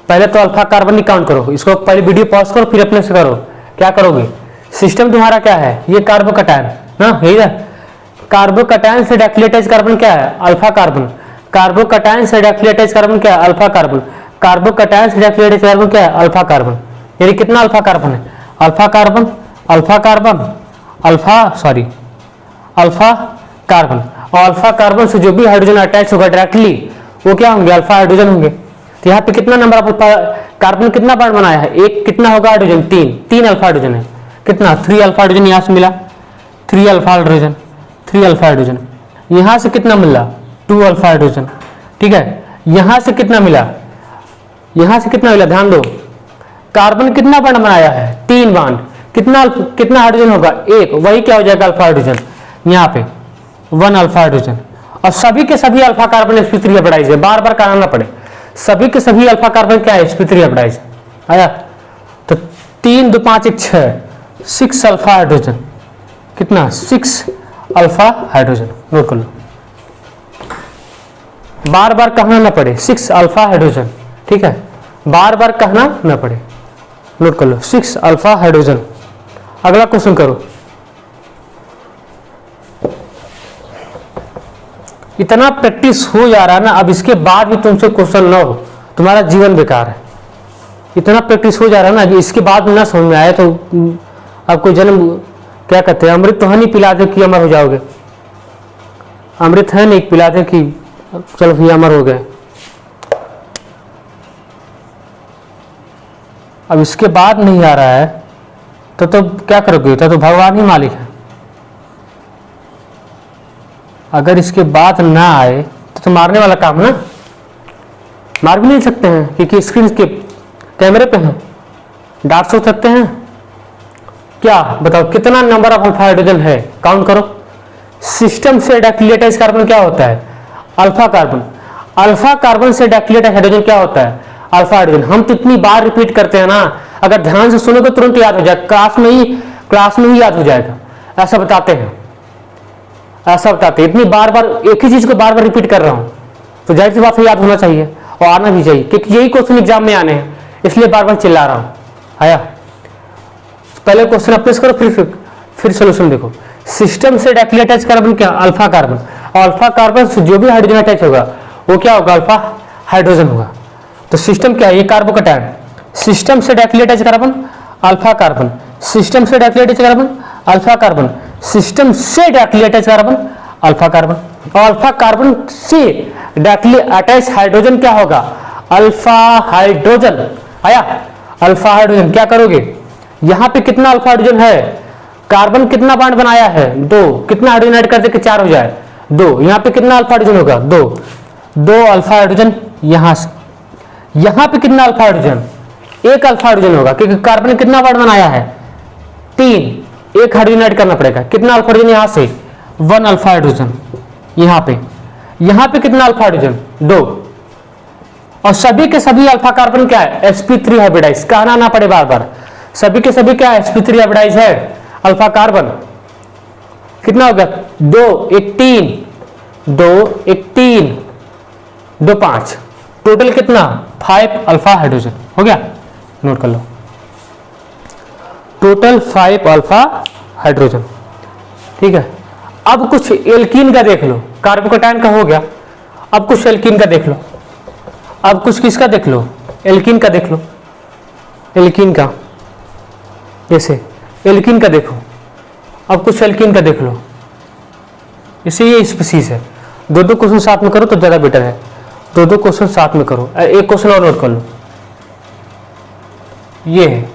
पहले तो अल्फा कार्बन ही काउंट करो, इसको पहले वीडियो पॉज करो, फिर अपने से करो। क्या करोगे? सिस्टम तुम्हारा क्या है? ये कार्बोकैटायन ना, यही है। कार्बोकैटायन से डायरेक्टली अटैच कार्बन क्या है? Alpha carbon. कार्बोकैटायन से डायरेक्टली अटैच कार्बन क्या है? Alpha carbon. कार्बोकैटायन से डायरेक्टली अटैच कार्बन क्या है? Alpha carbon. यानी कितना अल्फा कार्बन है? Alpha carbon, alpha carbon, alpha carbon. और अल्फा कार्बन से जो भी हाइड्रोजन अटैच होगा डायरेक्टली, वो क्या होंगे? अल्फा हाइड्रोजन होंगे। तो यहाँ पे कितना नंबर ऑफ कार्बन कितना बार बनाया है? एक। कितना होगा हाइड्रोजन? 3 अल्फा हाइड्रोजन है। कितना? 3 अल्फा हाइड्रोजन यहाँ से मिला, 3 अल्फा हाइड्रोजन, 3 अल्फा हाइड्रोजन। यहाँ से कितना मिला? 2 अल्फा हाइड्रोजन। ठीक है, यहाँ से कितना मिला? यहाँ से कितना मिला? ध्यान दो, कार्बन कितना बार बनाया है? 3 बार। कितना हाइड्रोजन होगा? 1। वही क्या हो जाएगा? Alpha hydrogen. यहाँ पे 1 अल्फा हाइड्रोजन। और सभी के सभी अल्फा कार्बन sp3 हाइब्रिडाइज है, बार बार कराना पड़े। सभी के सभी अल्फा कार्बन क्या है? sp3 हाइब्रिडाइज आया। तो 3 2 5 1 6, 6 अल्फा हाइड्रोजन। कितना? 6 अल्फा हाइड्रोजन। नोट कर लो, बार बार कहना ना पड़े, 6 अल्फा हाइड्रोजन। ठीक है, बार बार कहना ना पड़े। नोट कर लो, 6 अल्फा हाइड्रोजन। अगला क्वेश्चन करो। इतना प्रैक्टिस हो जा रहा है ना, अब इसके बाद भी तुमसे क्वेश्चन ना हो, तुम्हारा जीवन बेकार है। इतना प्रैक्टिस हो जा रहा है ना, इसके बाद ना समझ में आया तो आपको जन्म क्या कहते हैं, अमृत तो है नहीं पिला दे कि अमर हो जाओगे। अमृत है नहीं पिला दे कि चलो भैया अमर हो गए। अब इसके बाद नहीं आ रहा है तो क्या करोगे? तो भगवान ही मालिक है। अगर इसके बाद ना आए तो मारने वाला काम है ना, मार भी नहीं सकते हैं क्योंकि स्क्रीन के कैमरे पे हैं, डांट सो सकते हैं क्या? बताओ कितना नंबर ऑफ अल्फा हाइड्रोजन है? काउंट करो। सिस्टम से डायरेक्टली अटैच कार्बन क्या होता है? अल्फा कार्बन, अल्फा कार्बन से डाइक्लेट हाइड्रोजन क्या होता है? Alpha hydrogen. हम तो इतनी बार रिपीट करते हैं ना, अगर ध्यान से सुनोगे तुरंत याद हो जाएगा, क्लास में ही याद हो जाएगा। ऐसा बताते हैं, ऐसा बताते हैं, इतनी बार बार एक ही चीज को बार बार रिपीट कर रहा हूं तो जाहिर सी बात है याद होना चाहिए और आना भी चाहिए, क्योंकि यही क्वेश्चन एग्जाम में आने हैं, इसलिए बार बार चिल्ला रहा हूं। आया? पहले क्वेश्चन अप्लाई करो, फिर सोल्यूशन देखो। सिस्टम से डायरेक्टली अटैच कार्बन क्या? Alpha carbon. और अल्फा कार्बन से जो भी हाइड्रोजन अटैच होगा वो क्या होगा? अल्फा हाइड्रोजन होगा। तो सिस्टम क्या है? ये कार्बोकैटायन। सिस्टम से directly attach carbon alpha carbon, system से directly attach carbon alpha carbon, system से directly attach carbon alpha carbon. और अल्फा कार्बन से डायरेक्टली अटैच हाइड्रोजन क्या होगा? Alpha hydrogen. आया? Alpha hydrogen. क्या करोगे? यहां पे कितना अल्फा हाइड्रोजन है? कार्बन कितना बॉन्ड बनाया है? 2। कितना हाइड्रोजन ऐड कर दे कि 4 हो जाए? 2। यहां पे कितना अल्फा हाइड्रोजन होगा? 2 अल्फा हाइड्रोजन। यहां पे कितना अल्फा हाइड्रोजन? 1 अल्फा हाइड्रोजन होगा, क्योंकि कार्बन ने कितना बॉन्ड बनाया है? 3। 1 हाइड्रोजन ऐड करना पड़ेगा। कितना अल्फा हाइड्रोजन यहां से? 1 अल्फा हाइड्रोजन। यहां पे कितना अल्फा हाइड्रोजन? 2। और सभी के सभी अल्फा कार्बन क्या है? sp3 hybridise. कहना ना पड़े बार बार, सभी के सभी क्या है? sp3 हाइब्रिडाइज है अल्फा कार्बन। कितना हो गया? 2 1 3 2 1 3 2 5। टोटल कितना? 5 अल्फा हाइड्रोजन। हो गया? नोट कर लो, टोटल 5 अल्फा हाइड्रोजन। ठीक है। अब कुछ एल्कीन का देख लो, कार्बोकैटायन का हो गया, अब कुछ एल्कीन का देख लो। अब कुछ किसका देख लो? एल्कीन का देख लो। एल्कीन का, जैसे एल्कीन का देखो। अब कुछ एल्कीन का देख लो, इसे ये स्पीसीज है। 2 क्वेश्चन साथ में करो तो ज्यादा बेटर है। 2 क्वेश्चन साथ में करो। एक क्वेश्चन और नोट कर लो, ये है।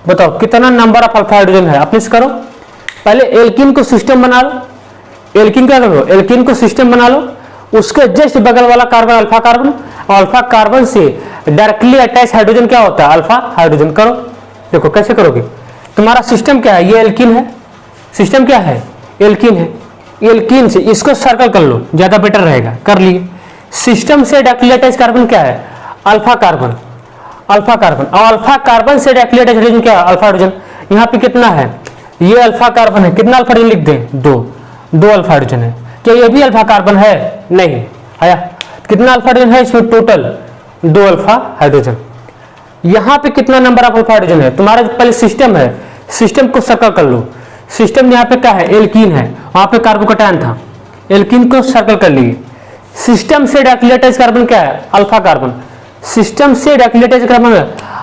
बताओ कितना नंबर ऑफ अल्फा हाइड्रोजन है? अपने से करो। पहले एल्कीन को सिस्टम बना लो। एल्कीन क्या करो? एल्कीन को सिस्टम बना लो, उसके जस्ट बगल वाला कार्बन अल्फा कार्बन, और अल्फा कार्बन से डायरेक्टली अटैच हाइड्रोजन क्या होता है? Alpha hydrogen. करो, देखो कैसे करोगे। तुम्हारा सिस्टम क्या है? ये एल्कीन है। सिस्टम क्या है? एल्कीन है। एल्कीन से इसको सर्कल कर लो, ज्यादा बेटर रहेगा। कर लिए। सिस्टम से डायरेक्टली अटैच कार्बन क्या है? Alpha carbon. Alpha carbon. और अल्फा कार्बन से डायरेक्टली अटैच हाइड्रोजन क्या है? Alpha hydrogen. यहाँ पे कितना है? ये अल्फा कार्बन है। कितना अल्फा हाइड्रोजन लिख दें? 2 अल्फा हाइड्रोजन है। क्या ये भी अल्फा कार्बन है? नहीं। आया? कितना अल्फा हाइड्रोजन है इसमें? Total 2 alpha hydrogen. यहां पे कितना नंबर ऑफ अल्फा हाइड्रोजन है? तुम्हारा पहले सिस्टम है, सिस्टम को सर्कल कर लो। सिस्टम यहाँ पे क्या है? एल्कीन है, वहां पे कार्बोकैटायन था, एल्कीन को सर्कल कर लिए। सिस्टम से डायरेक्टली अटैच कार्बन क्या है? Alpha carbon. सिस्टम से directly attach carbon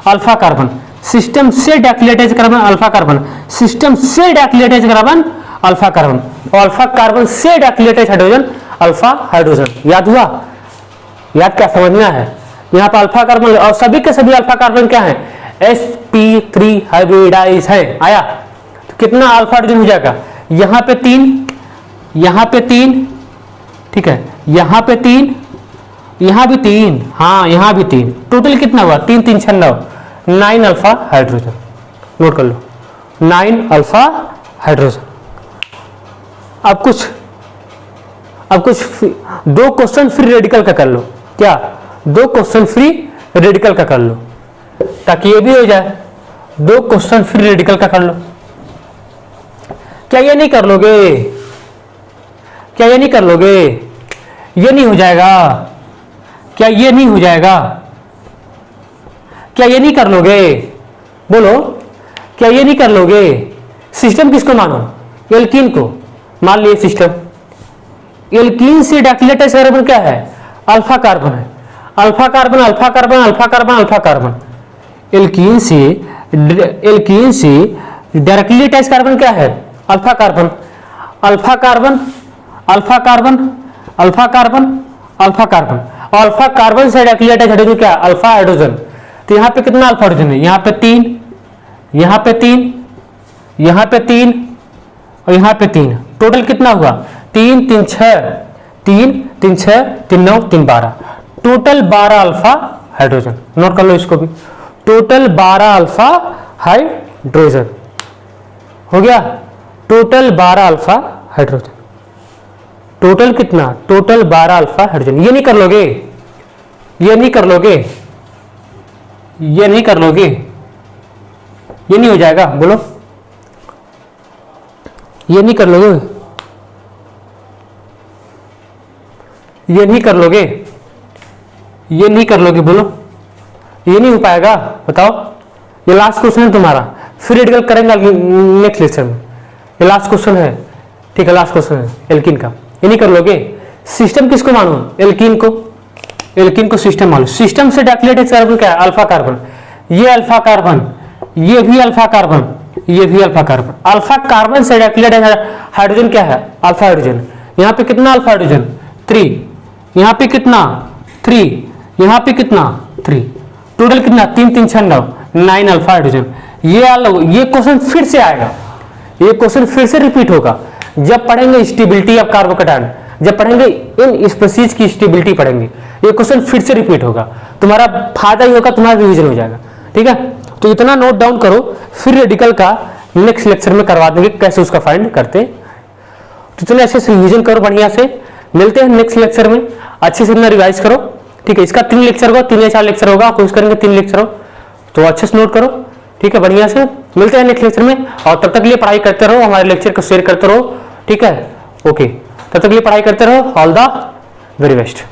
alpha carbon. System से directly attach carbon alpha carbon. System से directly attach carbon alpha carbon. और अल्फा कार्बन से directly attach hydrogen alpha hydrogen. याद हुआ? याद क्या समझना है? यहाँ पर अल्फा कार्बन और सभी के सभी अल्फा कार्बन क्या है? sp3 हाइब्रिडाइज है। आया? तो कितना अल्फा हाइड्रोजन हो जाएगा? यहाँ पे 3, यहाँ पे 3, ठीक है, यहाँ पे 3, यहाँ भी 3, हाँ यहाँ भी 3। टोटल कितना हुआ? 3 3 6 9, 9 अल्फा हाइड्रोजन। नोट कर लो, 9 अल्फा हाइड्रोजन। अब कुछ 2 क्वेश्चन फ्री रेडिकल का कर लो। क्या? 2 क्वेश्चन फ्री रेडिकल का कर लो, ताकि ये भी हो जाए। 2 क्वेश्चन फ्री रेडिकल का कर लो। क्या ये नहीं कर लोगे? क्या ये नहीं कर लोगे? ये नहीं हो जाएगा? क्या ये नहीं हो जाएगा? क्या ये नहीं कर लोगे? बोलो, क्या ये नहीं कर लोगे? सिस्टम किसको मानो? एल्कीन को मान लिए सिस्टम। एल्कीन से डायरेक्टली अटैच कार्बन क्या है? अल्फा कार्बन है। Alpha carbon alpha carbon alpha carbon alpha carbon. Alkene से डायरेक्टली अटैच कार्बन क्या है? Alpha carbon. Alpha carbon alpha carbon alpha carbon alpha carbon. और अल्फा कार्बन से directly attach hydrogen क्या है? Alpha hydrogen. तो यहाँ पे कितना अल्फा हाइड्रोजन है? यहाँ पे 3, यहाँ पे 3, यहाँ पे 3 और यहाँ पे 3। टोटल कितना हुआ? 3 3 6, 3 3 6 3 9 3 12। Total 12 alpha hydrogen. नोट कर लो इसको भी। टोटल 12 अल्फा हाइड्रोजन हो गया। Total 12 alpha hydrogen. टोटल कितना, टोटल 12 अल्फा हाइड्रोजन। ये नहीं कर लोगे, ये नहीं कर लोगे, ये नहीं कर लोगे, ये नहीं हो जाएगा, बोलो ये नहीं कर लोगे, ये नहीं कर लोगे, ये नहीं कर लोगे, बोलो ये नहीं हो पाएगा, बताओ। ये लास्ट क्वेश्चन है तुम्हारा, फिर रेडिकल करेंगे नेक्स्ट लेक्चर में। ये लास्ट क्वेश्चन है, ठीक है, लास्ट क्वेश्चन है एल्कीन का। ये नहीं कर लोगे। सिस्टम किसको मालूम, एल्कीन को, एल्कीन को सिस्टम मालूम। सिस्टम से डायक्लेटिक कार्बन क्या है, अल्फा कार्बन। ये अल्फा कार्बन, ये भी अल्फा कार्बन, ये भी अल्फा कार्बन। अल्फा कार्बन से डायक्लेटिक हाइड्रोजन क्या है, अल्फा हाइड्रोजन। यहाँ पे कितना अल्फा हाइड्रोजन, 3, यहाँ पे कितना 3, यहाँ पे कितना 3, टोटल कितना 3 3 6 9, 9 अल्फा हाइड्रोजन। ये क्वेश्चन फिर से आएगा, ये क्वेश्चन फिर से रिपीट होगा जब पढ़ेंगे स्टेबिलिटी ऑफ कार्बोकेटायन, जब पढ़ेंगे इन स्पीशीज की स्टेबिलिटी पढ़ेंगे, ये क्वेश्चन फिर से रिपीट होगा। तुम्हारा फायदा ही होगा, तुम्हारा रिवीजन हो जाएगा, ठीक है। तो इतना नोट डाउन करो, फिर रेडिकल का नेक्स्ट लेक्चर में करवा देंगे कैसे उसका फाइंड करते। तो चलो अच्छे से रिवीजन करो बढ़िया से, मिलते हैं नेक्स्ट लेक्चर में। अच्छे से अपना रिवाइज करो, ठीक है। इसका 3 लेक्चर होगा, 3 या 4 लेक्चर होगा, कोशिश करेंगे 3 लेक्चर हो, तो अच्छे से नोट करो, ठीक है, बढ़िया से। मिलते हैं नेक्स्ट लेक्चर में, और तब तक लिए पढ़ाई करते रहो, हमारे लेक्चर को शेयर करते रहो, ठीक है, ओके। तब तक लिए पढ़ाई करते रहो, ऑल द वेरी बेस्ट।